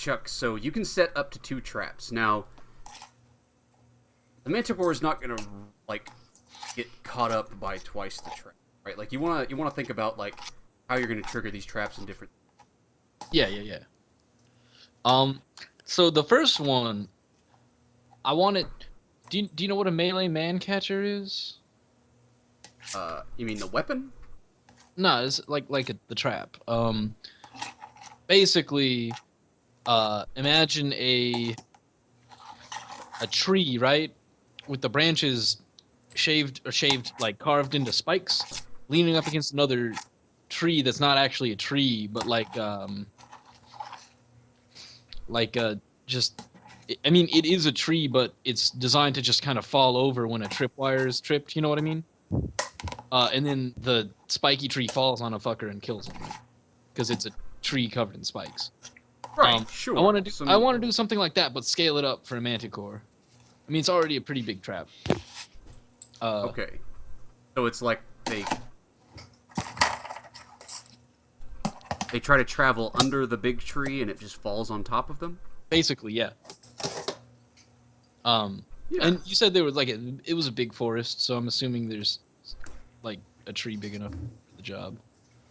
Chuck, so you can set up to 2 traps. Now, the Manticore is not gonna, like, get caught up by twice the trap, right? Like, you wanna think about, like, how you're gonna trigger these traps in different... Yeah. So the first one, I wanted... Do you know what a melee man catcher is? You mean the weapon? No, it's the trap. Basically, imagine a tree, right, with the branches shaved, like carved into spikes, leaning up against another tree that's not actually a tree, but just. I mean, it is a tree, but it's designed to just kind of fall over when a tripwire is tripped. You know what I mean? And then the spiky tree falls on a fucker and kills him because it's a tree covered in spikes. Right, sure. I want to do something like that, but scale it up for a Manticore. I mean, it's already a pretty big trap. Okay, so it's like they try to travel under the big tree and it just falls on top of them. Basically, yeah. Yeah. And you said there was like it was a big forest, so I'm assuming there's like a tree big enough for the job.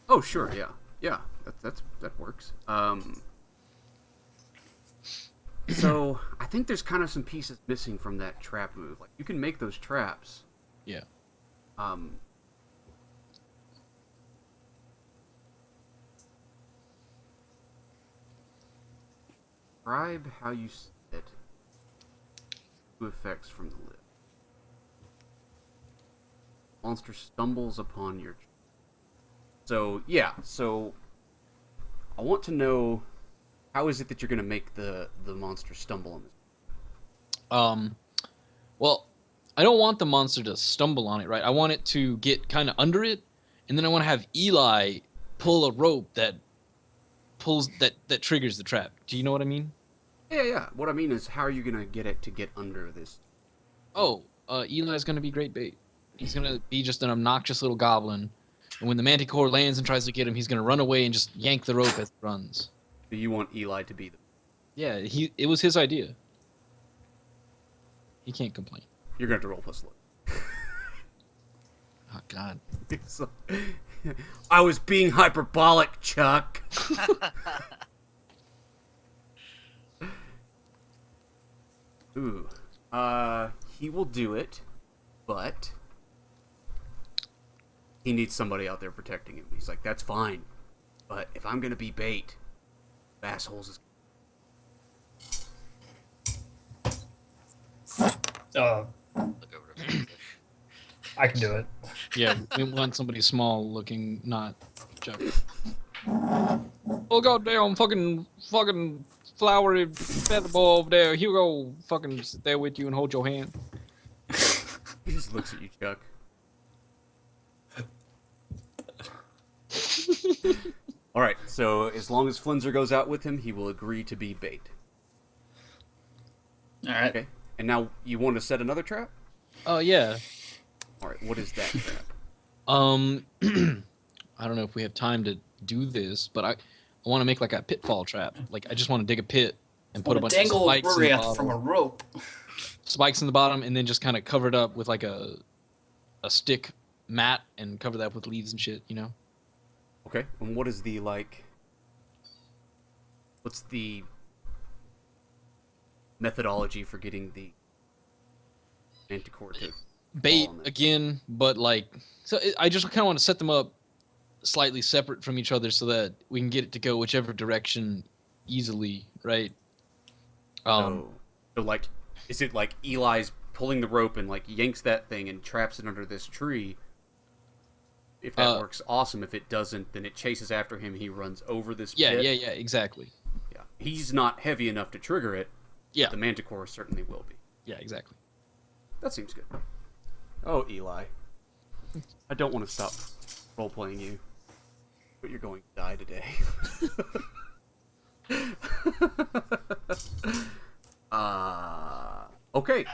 Oh, sure, yeah, that works. So I think there's kind of some pieces missing from that trap move. Like, you can make those traps. Yeah. Describe how you set 2 effects from the list. Monster stumbles upon your... So, yeah, so I want to know, how is it that you're going to make the monster stumble on this? Well, I don't want the monster to stumble on it, right? I want it to get kind of under it, and then I want to have Eli pull a rope that triggers the trap. Do you know what I mean? Yeah. What I mean is, how are you going to get it to get under this? Oh, Eli's going to be great bait. He's going to be just an obnoxious little goblin. And when the Manticore lands and tries to get him, he's going to run away and just yank the rope as it runs. Do you want Eli to be the... Yeah, it was his idea. He can't complain. You're going to have to roll plus luck. Oh, God. So, I was being hyperbolic, Chuck. Ooh. He will do it, but he needs somebody out there protecting him. He's like, that's fine, but if I'm gonna be bait, assholes is... I can do it. Yeah, we want somebody small looking, not Chuck. Oh, goddamn, fucking flowery featherball over there. He'll go fucking sit there with you and hold your hand. He just looks at you, Chuck. Alright, so as long as Flennser goes out with him, he will agree to be bait. Alright. Okay. And now you want to set another trap? Oh, yeah. Alright, what is that trap? I don't know if we have time to do this, but I want to make like a pitfall trap. Like, I just want to dig a pit and put a bunch of spikes in the bottom. From a rope. Spikes in the bottom, and then just kind of cover it up with like a stick mat and cover that with leaves and shit, you know? Okay, and what is the, like... What's the methodology for getting the Manticore to... Bait, again, but like... So I just kind of want to set them up slightly separate from each other so that we can get it to go whichever direction easily, right? So, like, is it like Eli's pulling the rope and, like, yanks that thing and traps it under this tree? If that works, awesome. If it doesn't, then it chases after him. He runs over this pit. Yeah, exactly. Yeah. He's not heavy enough to trigger it. Yeah. But the Manticore certainly will be. Yeah, exactly. That seems good. Oh, Eli. I don't want to stop role-playing you, but you're going to die today. Okay.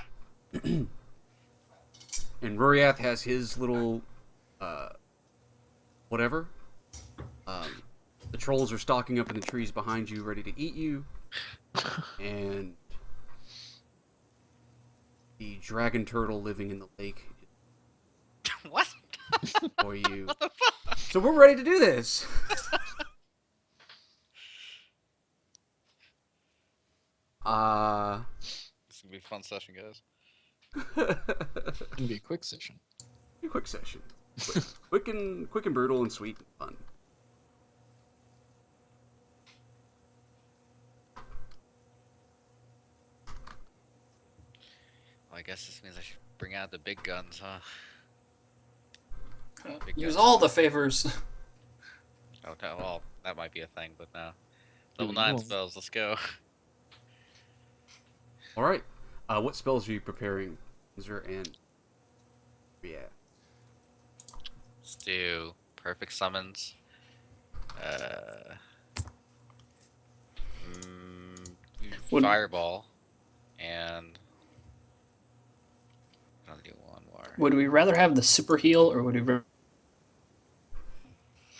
And Ruriath has his little, whatever. The trolls are stalking up in the trees behind you, ready to eat you. And the dragon turtle living in the lake What? for you. What the fuck? So we're ready to do this. This is gonna be a fun session, guys. It's gonna be a quick session. A quick session. Quick and brutal and sweet and fun. Well, I guess this means I should bring out the big guns, huh? Big Use guns. all the favors. Oh, no, well, that might be a thing, but no. Do Level what you 9 want. spells, let's go. All right. What spells are you preparing, Flennser and yeah? Let's do perfect summons. Would- Fireball. And I'll do one more. Would we rather have the super heal, or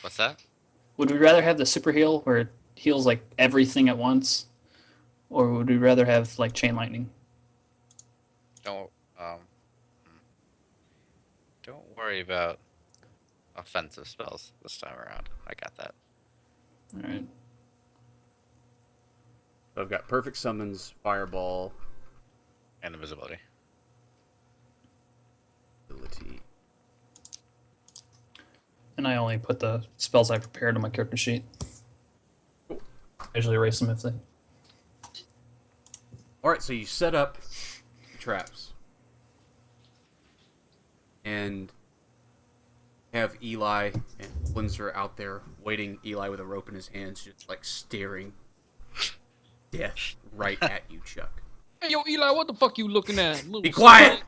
What's that? would we rather have the super heal where it heals like everything at once, or would we rather have like chain lightning? Don't don't worry about offensive spells this time around. I got that. All right. I've got perfect summons, fireball, And invisibility. ability. And I only put the spells I prepared on my character sheet. Cool. I usually erase them if they. All right, so you set up traps and have Eli and Flennser out there waiting. Eli with a rope in his hands, just like staring death right at you, Chuck. Hey, yo, Eli, what the fuck you looking at? Be quiet!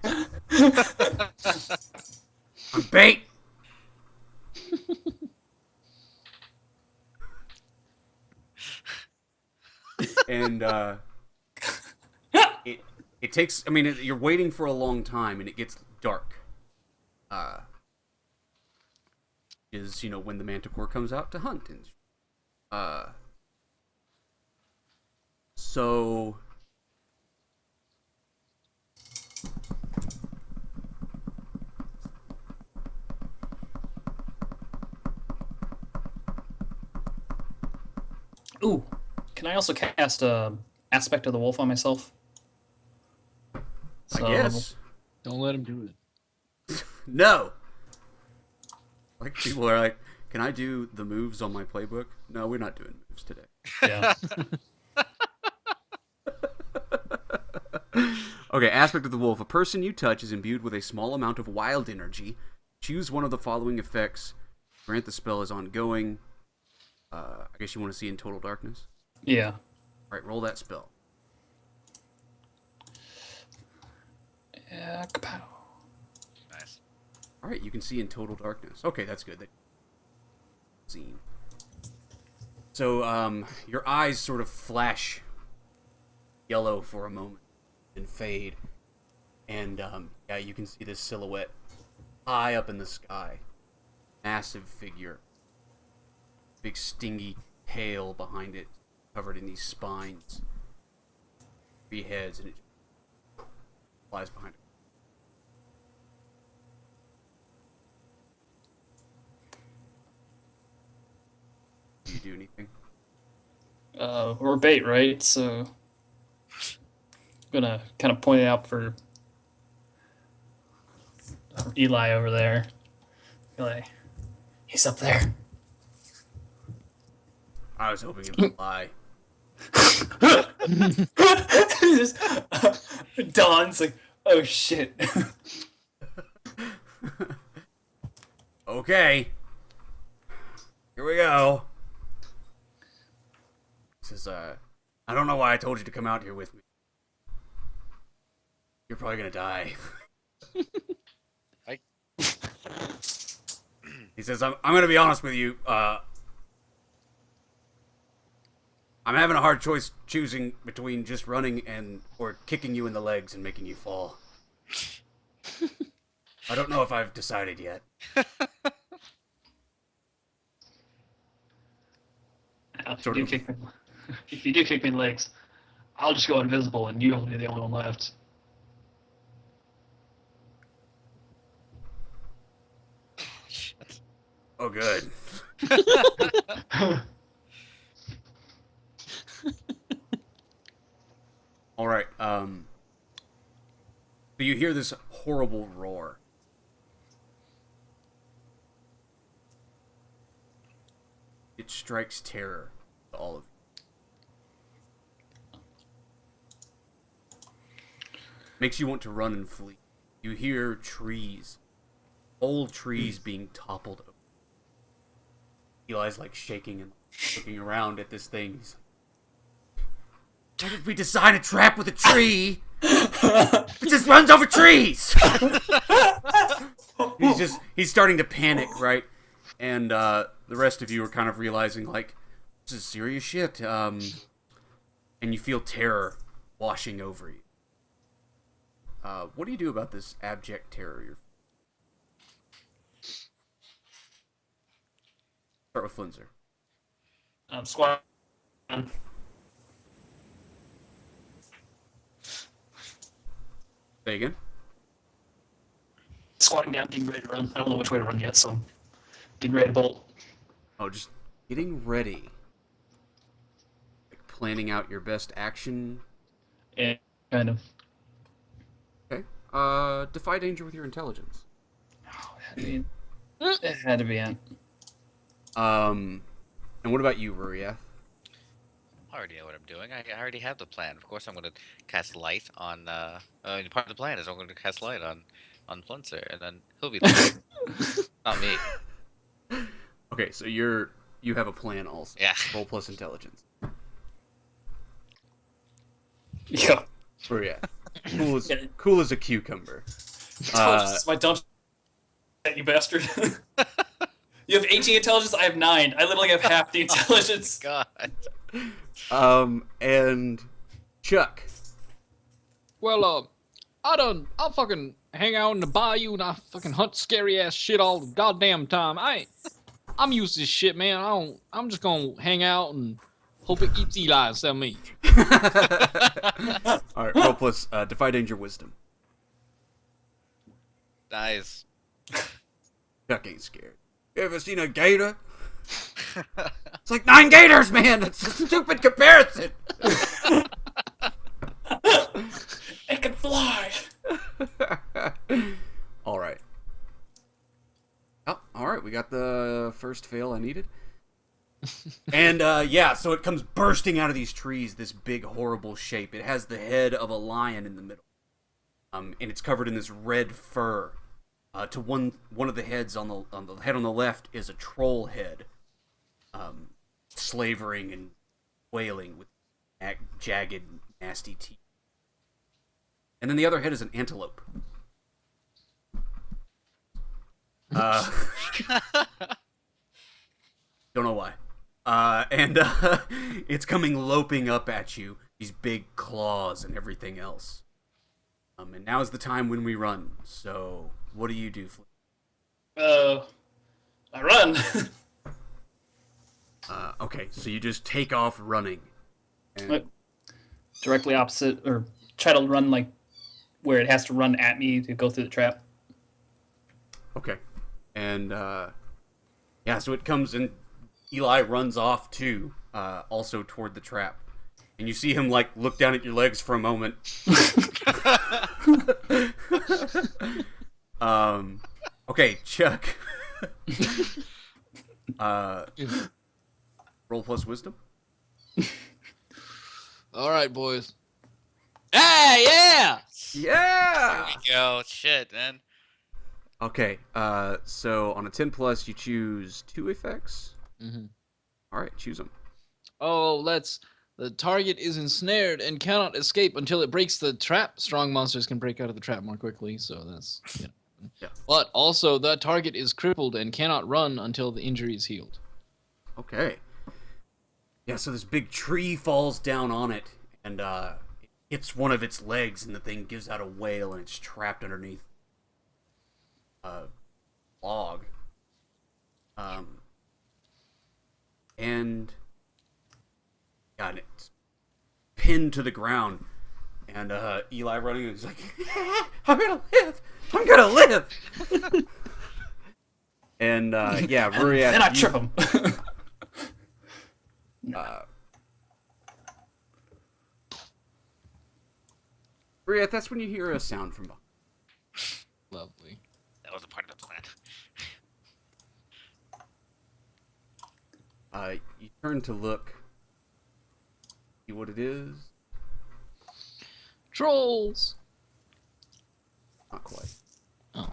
I'm bait. And it takes. I mean, you're waiting for a long time, and it gets dark. Is when the Manticore comes out to hunt, and so. Ooh, can I also cast aspect of the wolf on myself? I guess. Don't let him do it. No. Like people are like, can I do the moves on my playbook? No, we're not doing moves today. Yeah. Okay, aspect of the wolf. A person you touch is imbued with a small amount of wild energy. Choose one of the following effects. Grant the spell is ongoing. I guess you want to see in total darkness. Yeah. All right, roll that spell. Yeah. Kapow. Nice. All right, you can see in total darkness. Okay, that's good. Scene. So, your eyes sort of flash yellow for a moment and fade, and yeah, you can see this silhouette high up in the sky, massive figure, big stingy tail behind it, covered in these spines, 3 heads, and it flies behind it. Do you do anything? We're bait, right? So I'm gonna kind of point it out for Eli over there. Eli, he's up there. I was hoping it would lie. Just, Dawn's like, oh shit. Okay. Here we go. He says, I don't know why I told you to come out here with me. You're probably gonna die. He says, I'm gonna be honest with you. I'm having a hard choice choosing between just running or kicking you in the legs and making you fall. I don't know if I've decided yet. If Sort you of. do kick me in the legs, I'll just go invisible, and you'll be the only one left. Shit. Oh, good. All right. So you hear this horrible roar. It strikes terror to all of you. Makes you want to run and flee. You hear trees, whole trees being toppled over. Eli's like shaking and looking around at this thing. He's like, why did we design a trap with a tree? It just runs over trees. He's starting to panic, right? And the rest of you are kind of realizing, like, this is serious shit. And you feel terror washing over you. What do you do about this abject terror? Start with Flennser. Squad. Say again? Squatting down, getting ready to run. I don't know which way to run yet, so I'm getting ready to bolt. Oh, just getting ready. Like planning out your best action. Yeah, kind of. Okay. Defy danger with your intelligence. Oh, it had to be it. And what about you, Ruriath? I already know what I'm doing. I already have the plan. Of course, I'm going to cast light on. Part of the plan is I'm going to cast light on Flennser, and then he'll be there. Not me. Okay, so you have a plan also. Yeah. Roll plus intelligence. Yeah. Ruriath. Cool as a cucumber. Intelligence is my dumb shit, you bastard. You have 18 intelligence, I have 9. I literally have half the intelligence. God. And Chuck. Well, I'll fucking hang out in the bayou and I fucking hunt scary ass shit all the goddamn time. I'm used to this shit, man. I'm just gonna hang out and hope it eats Eli instead of me. All right, roll plus defy danger wisdom. Nice. Chuck ain't scared. You ever seen a gator? It's like 9 gators, man. It's a stupid comparison. It can fly. All right. Oh, all right. We got the first fail I needed. And yeah, so it comes bursting out of these trees, this big horrible shape. It has the head of a lion in the middle, and it's covered in this red fur. To one of the heads on the head on the left is a troll head, slavering and wailing with jagged, nasty teeth. And then the other head is an antelope. Don't know why. And it's coming loping up at you, these big claws and everything else. And now is the time when we run. So, what do you do, I run. Okay, so you just take off running. And... Directly opposite, or try to run like where it has to run at me to go through the trap. Okay. And, yeah, so it comes and Eli runs off too, also toward the trap. And you see him, like, look down at your legs for a moment. Okay, Chuck. Roll plus wisdom. All right, boys. Hey, yeah! Yeah! There we go. Shit, man. Okay, so on a 10 plus, you choose 2 effects. Mm-hmm. All right, choose them. Oh, the target is ensnared and cannot escape until it breaks the trap. Strong monsters can break out of the trap more quickly, so that's, you know. Yeah. But also, the target is crippled and cannot run until the injury is healed. Okay. Yeah, so this big tree falls down on it, and it hits one of its legs, and the thing gives out a wail, and it's trapped underneath a log. And God, it's pinned to the ground. And Eli running is like, I'm gonna live! I'm gonna live! And yeah, Ruriat. Then I trip him. Ruriat, that's when you hear a sound from behind. Lovely. That was a part of the plan. You turn to look, see what it is. Trolls. Not quite. Oh,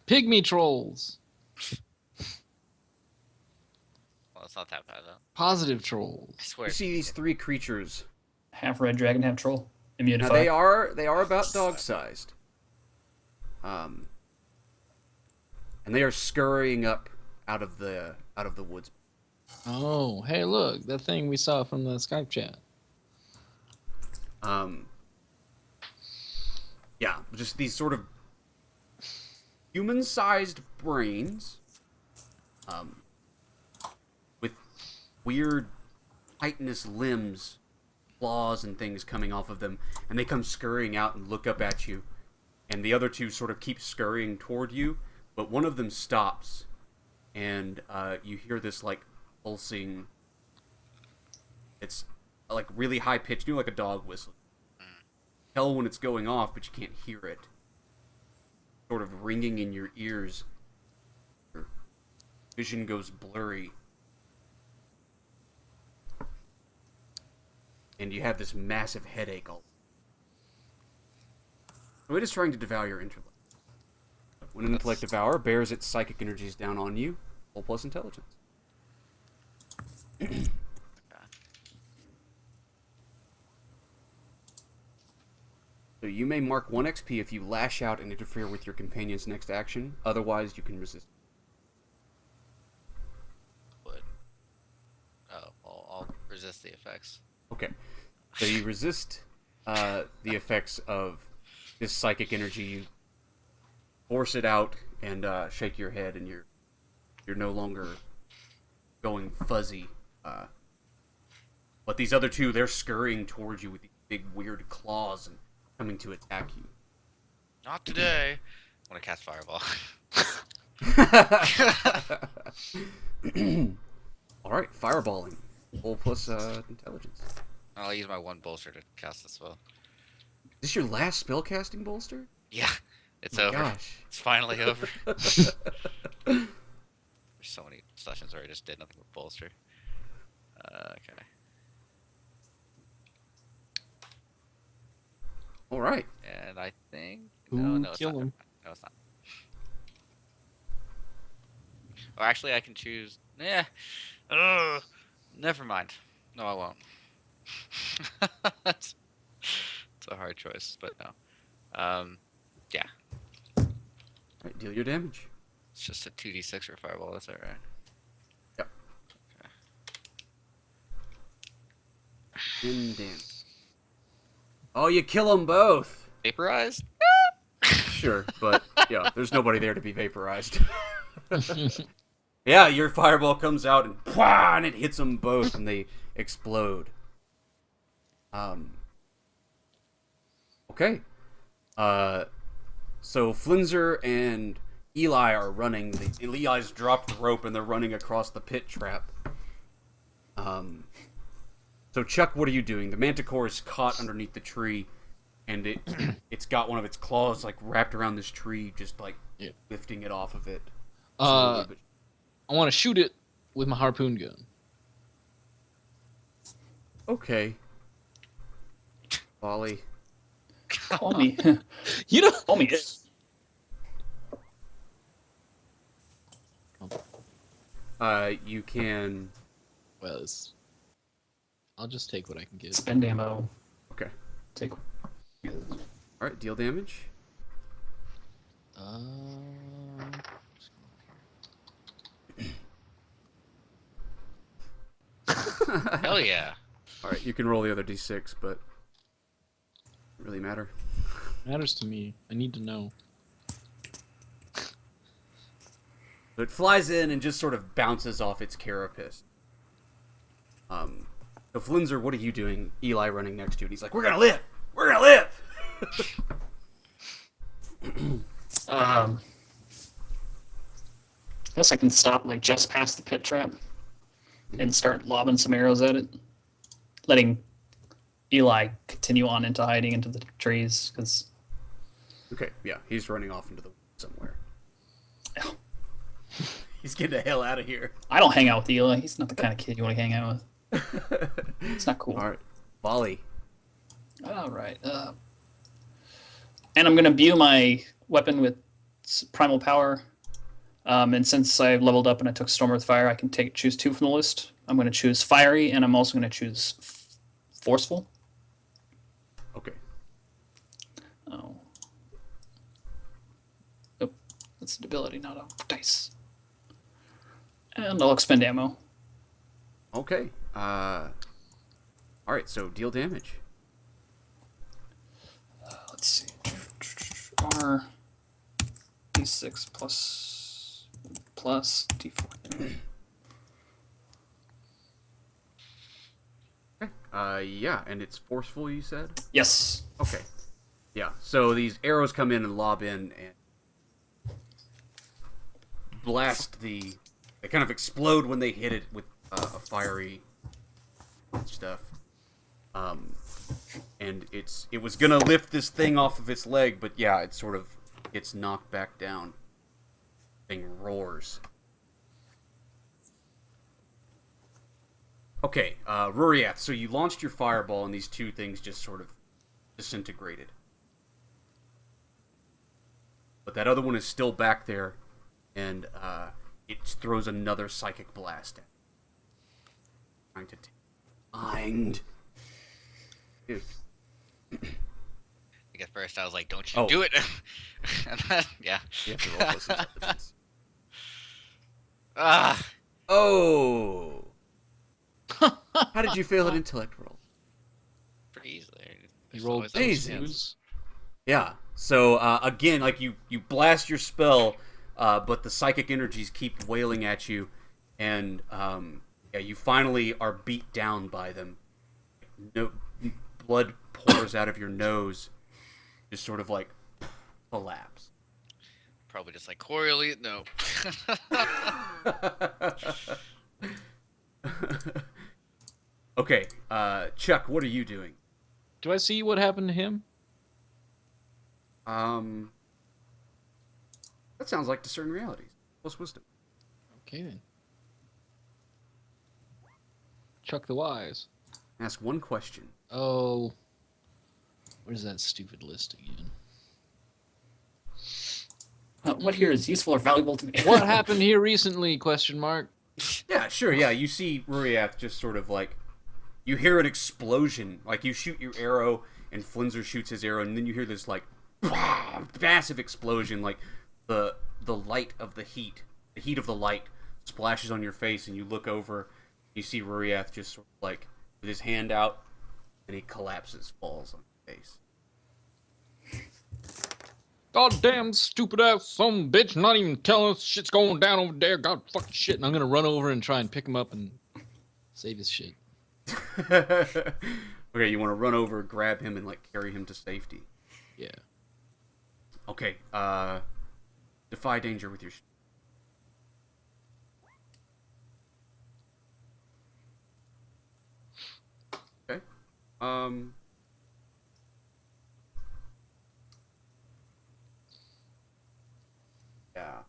pygmy trolls. Well, it's not that bad though. Positive trolls. I swear. You see these three creatures. Half red dragon, half troll. Immune to Now fire. they are about dog-sized. And they are scurrying up out of the woods. Oh, hey, look, that thing we saw from the Skype chat. Yeah, just these sort of human-sized brains, with weird chitinous limbs, claws and things coming off of them, and they come scurrying out and look up at you, and the other two sort of keep scurrying toward you, but one of them stops, and you hear this like pulsing. It's like really high pitched, like a dog whistle. Tell when it's going off, but you can't hear it. Sort of ringing in your ears. Your vision goes blurry. And you have this massive headache. It is trying to devour your intellect. When an intellect devour bears its psychic energies down on you, roll plus intelligence. So you may mark 1 XP if you lash out and interfere with your companion's next action. Otherwise, you can resist. Would. Oh, well, I'll resist the effects. Okay. So you resist the effects of this psychic energy. You force it out and shake your head, and you're no longer going fuzzy. But these other two, they're scurrying towards you with these big weird claws and coming to attack you. Not today. I want to cast Fireball. Alright, fireballing. Roll plus intelligence. I'll use my 1 bolster to cast this spell. Is this your last spellcasting bolster? Yeah, it's Oh my over. gosh. It's finally over. There's so many sessions where I just did nothing but bolster. Okay. Alright. And I think... Ooh, No, it's kill not. him. No, it's not. Or actually, I can choose... Yeah. Ugh. Never mind. No, I won't. It's a hard choice, but no. Yeah. Alright, deal your damage. It's just a 2d6 for Fireball, is that right? Yep. Okay. And damage. Oh, you kill them both! Vaporized? Sure, but yeah, there's nobody there to be vaporized. Yeah, your fireball comes out and pwah, and it hits them both, and they explode. Okay. So Flennser and Eli are running. Eli's dropped the rope, and they're running across the pit trap. So Chuck, what are you doing? The Manticore is caught underneath the tree, and it's got one of its claws like wrapped around this tree, just like lifting it off of it. I want to shoot it with my harpoon gun. Okay. Volley. Call me. You know. Call me. You can. Well, I'll just take what I can get. Spend ammo. Okay. Take. Alright, deal damage. Hell yeah. Alright, you can roll the other d6, but doesn't really matter. Matters to me. I need to know. So it flies in and just sort of bounces off its carapace. So Flennser, what are you doing? Eli running next to you, and he's like, "We're gonna live. We're gonna live." I guess I can stop like just past the pit trap and start lobbing some arrows at it, letting Eli continue on into hiding into the trees because. Okay, yeah, he's running off into the woods somewhere. Oh. He's getting the hell out of here. I don't hang out with Eli. He's not the kind of kid you want to hang out with. It's not cool. All right, Volley. All right. And I'm going to imbue my weapon with primal power. And since I leveled up and I took Storm with Fire, I can choose 2 from the list. I'm going to choose Fiery, and I'm also going to choose Forceful. Okay. Oh. That's an ability, not a dice. And I'll expend ammo. Okay. All right. So deal damage. Let's see. Armor D6 plus D4. Okay. Yeah, and it's forceful. You said. Yes. Okay. Yeah. So these arrows come in and lob in and blast the. They kind of explode when they hit it with a fiery stuff. And it was gonna lift this thing off of its leg, but yeah, it sort of gets knocked back down. Thing roars. Okay, Ruriath, so you launched your fireball and these 2 things just sort of disintegrated. But that other one is still back there, and it throws another psychic blast at it. Trying to mind. Dude. At first, I was like, "Don't you do it!" And then, yeah. You have to roll close intelligence. Ah. Oh. How did you fail an intellect roll? Pretty easily. You rolled amazing. twos. Yeah. So again, like you blast your spell, but the psychic energies keep wailing at you, and yeah, you finally are beat down by them. No blood pours out of your nose, just sort of like collapse. Probably just like Coriolis. No. Okay, Chuck, what are you doing? Do I see what happened to him? That sounds like discern realities. Plus wisdom. Okay then. Chuck the Wise. Ask one question. Oh, where's that stupid list again? What here is useful or valuable to me? What happened here recently? Question mark. Yeah, sure. Yeah, you see Ruriath just sort of like, you hear an explosion. Like you shoot your arrow, and Flennser shoots his arrow, and then you hear this like massive explosion. Like the light of the heat of the light splashes on your face, and you look over. You see Ruriath just sort of like with his hand out, and he collapses, falls on his face. Goddamn stupid ass some bitch, not even telling us shit's going down over there. God fucking shit. And I'm gonna run over and try and pick him up and save his shit. Okay, you want to run over, grab him, and like carry him to safety. Yeah. Okay, defy danger with your. Okay. Yeah.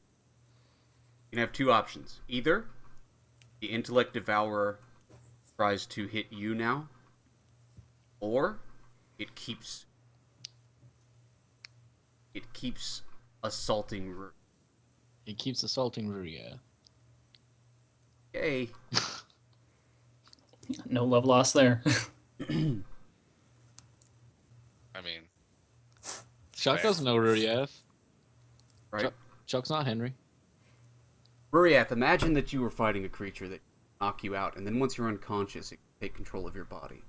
You can have 2 options. Either the intellect devourer tries to hit you now, or it keeps assaulting Rue. It keeps assaulting Ruria. Yay. No love lost there. I mean, Chuck fair. doesn't know Ruria. Right? Chuck's not Henry. Ruriath, imagine that you were fighting a creature that can knock you out, and then once you're unconscious, it can take control of your body.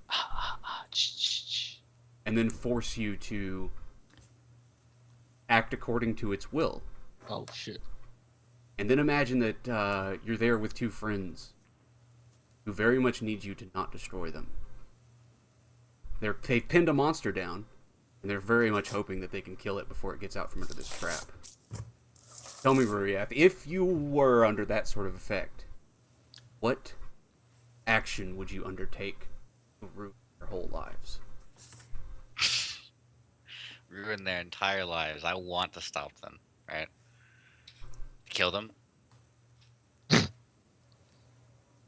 And then force you to act according to its will. Oh, shit. And then imagine that you're there with 2 friends. who very much need you to not destroy them. They've pinned a monster down, and they're very much hoping that they can kill it before it gets out from under this trap. Tell me, Ruriath, if you were under that sort of effect, what action would you undertake to ruin their whole lives? Ruin their entire lives. I want to stop them, right? Kill them.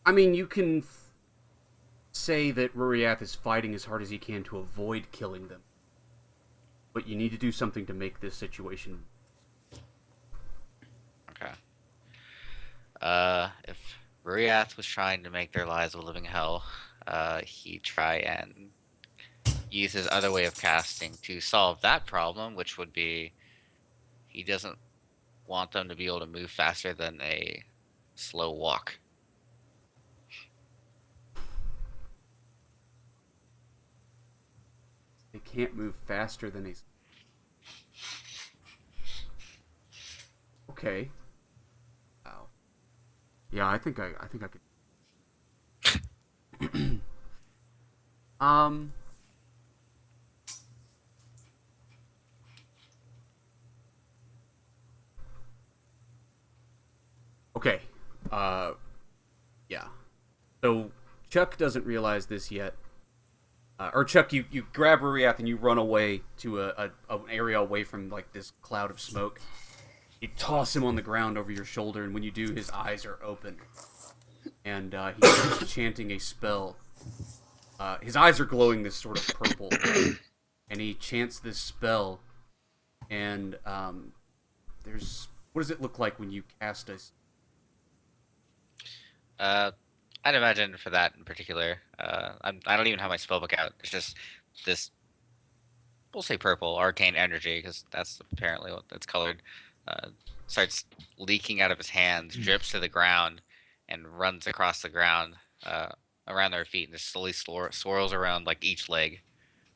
I mean, you can say that Ruriath is fighting as hard as he can to avoid killing them. But you need to do something to make this situation. Okay. If Ruriath was trying to make their lives a living hell, he'd try and use his other way of casting to solve that problem, which would be he doesn't want them to be able to move faster than a slow walk. They can't move faster than a... Okay. Wow. Yeah, I think I could. Okay. Yeah. So Chuck doesn't realize this yet. Or Chuck, you grab Ruriath and you run away to an area away from like this cloud of smoke. You toss him on the ground over your shoulder, and when you do, his eyes are open, and he starts chanting a spell. His eyes are glowing this sort of purple, and he chants this spell. And there's what does it look like when you cast a? I'd imagine for that in particular, I don't even have my spellbook out. It's just this, we'll say purple, arcane energy, because that's apparently what it's colored, starts leaking out of his hands, drips to the ground, and runs across the ground around their feet, and just slowly swirls around like each leg.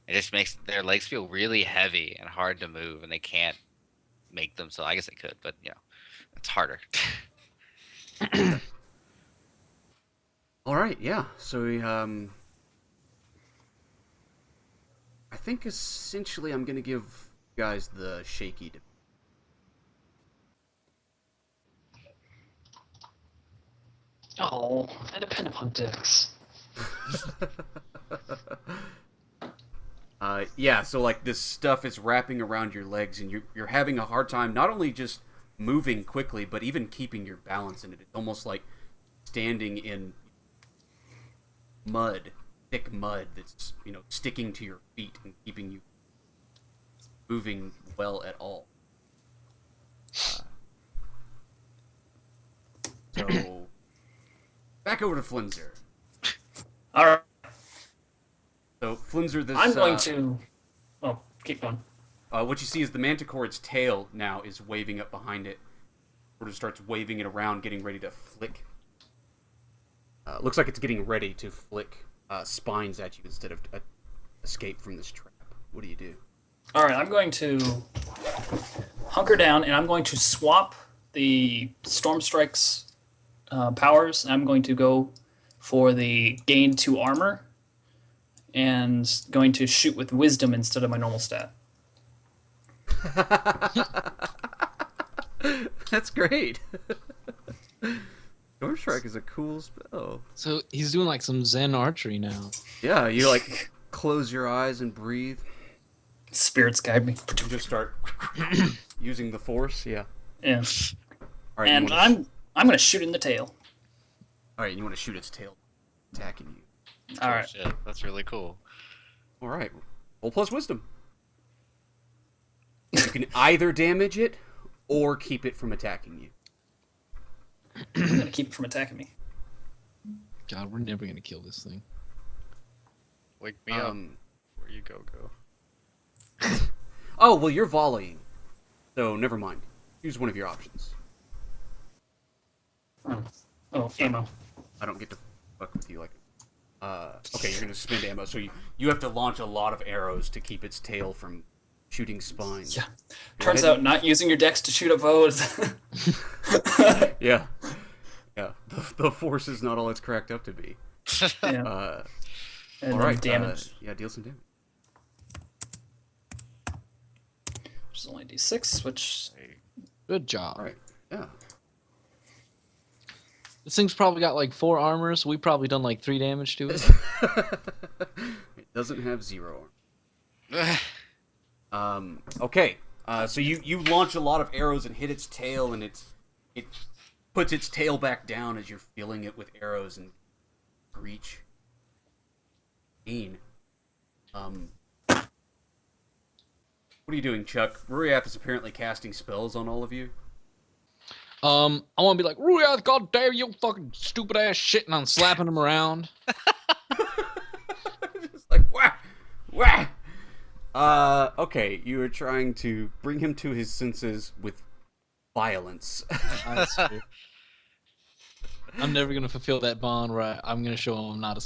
It just makes their legs feel really heavy and hard to move, and they can't make them, so I guess they could, but, you know, it's harder. All right, yeah. So I think essentially I'm gonna give you guys the shaky. Oh, I depend upon dicks. Yeah. So like this stuff is wrapping around your legs, and you're having a hard time not only just moving quickly, but even keeping your balance in it. It's almost like standing in mud, thick mud that's, you know, sticking to your feet and keeping you moving well at all. So back over to Flennser. All right. So Flennser, this I'm going to. Oh, keep going. what you see is the Manticore's tail now is waving up behind it. Sort of starts waving it around, getting ready to flick. Looks like it's getting ready to flick spines at you instead of escape from this trap. What do you do? All right, I'm going to hunker down, and I'm going to swap the Storm Strike's powers. I'm going to go for the gain 2 armor, and going to shoot with wisdom instead of my normal stat. That's great. Storm Strike is a cool spell. So he's doing like some Zen archery now. Yeah, you like close your eyes and breathe. Spirits guide me. You just start using the force. Yeah. Yeah. All right, And I'm going to shoot in the tail. All right, you want to shoot its tail, attacking you. All right. Shit, that's really cool. All right, roll plus wisdom. You can either damage it or keep it from attacking you. I'm going to keep it from attacking me. God, we're never gonna kill this thing. Wake me up. Where you go. Oh, well, you're volleying. So, never mind. Choose one of your options. Oh, ammo. I don't get to fuck with you like... okay, you're going to spend ammo. So you have to launch a lot of arrows to keep its tail from shooting spines. Yeah. Turns out not using your dex to shoot a bow is... Yeah. Yeah. The force is not all it's cracked up to be. Yeah. And All then right. damage, Yeah, deal some damage. which is only d6, which Good job. All right. Yeah. This thing's probably got like 4 armor, so we've probably done like 3 damage to it. It doesn't have 0. Okay. So you launch a lot of arrows and hit its tail, and it puts its tail back down as you're filling it with arrows and breach. What are you doing, Chuck? Ruyath is apparently casting spells on all of you. I want to be like, Ruyath, god damn you, fucking stupid ass shit, and I'm slapping him around. Just like, wah! Wah! Okay, you are trying to bring him to his senses with violence. I'm never gonna fulfill that bond where I'm gonna show him I'm not a